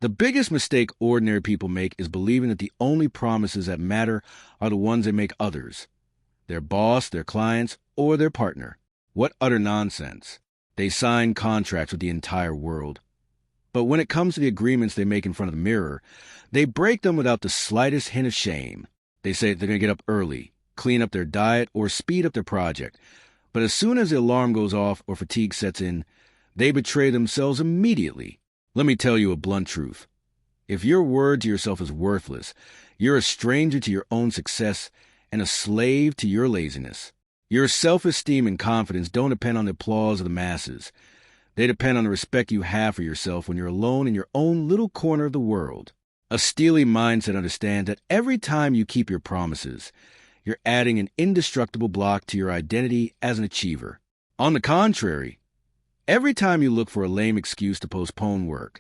The biggest mistake ordinary people make is believing that the only promises that matter are the ones they make others, their boss, their clients, or their partner. What utter nonsense. They sign contracts with the entire world. But when it comes to the agreements they make in front of the mirror, they break them without the slightest hint of shame. They say they're going to get up early, clean up their diet, or speed up their project. But as soon as the alarm goes off or fatigue sets in, they betray themselves immediately. Let me tell you a blunt truth. If your word to yourself is worthless, you're a stranger to your own success and a slave to your laziness. Your self-esteem and confidence don't depend on the applause of the masses. They depend on the respect you have for yourself when you're alone in your own little corner of the world. A steely mindset understands that every time you keep your promises, you're adding an indestructible block to your identity as an achiever. On the contrary, every time you look for a lame excuse to postpone work,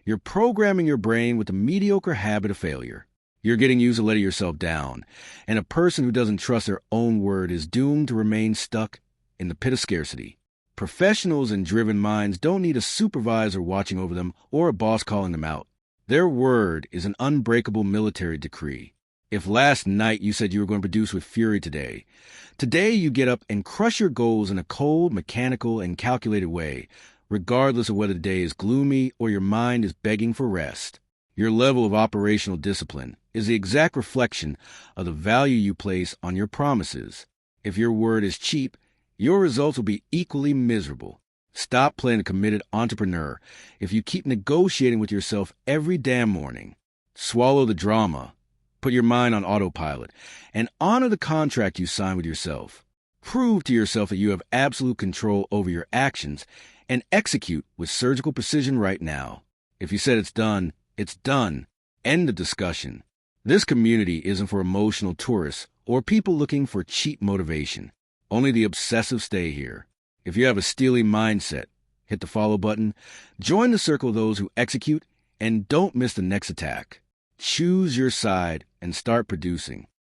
you're programming your brain with the mediocre habit of failure. You're getting used to letting yourself down, and a person who doesn't trust their own word is doomed to remain stuck in the pit of scarcity. Professionals and driven minds don't need a supervisor watching over them or a boss calling them out. Their word is an unbreakable military decree. If last night you said you were going to produce with fury today you get up and crush your goals in a cold, mechanical, and calculated way, regardless of whether the day is gloomy or your mind is begging for rest. Your level of operational discipline is the exact reflection of the value you place on your promises. If your word is cheap, your results will be equally miserable. Stop playing a committed entrepreneur if you keep negotiating with yourself every damn morning. Swallow the drama. Put your mind on autopilot and honor the contract you sign with yourself. Prove to yourself that you have absolute control over your actions and execute with surgical precision right now. If you said it's done, it's done. End the discussion. This community isn't for emotional tourists or people looking for cheap motivation. Only the obsessive stay here. If you have a steely mindset, hit the follow button, join the circle of those who execute, and don't miss the next attack. Choose your side and start producing.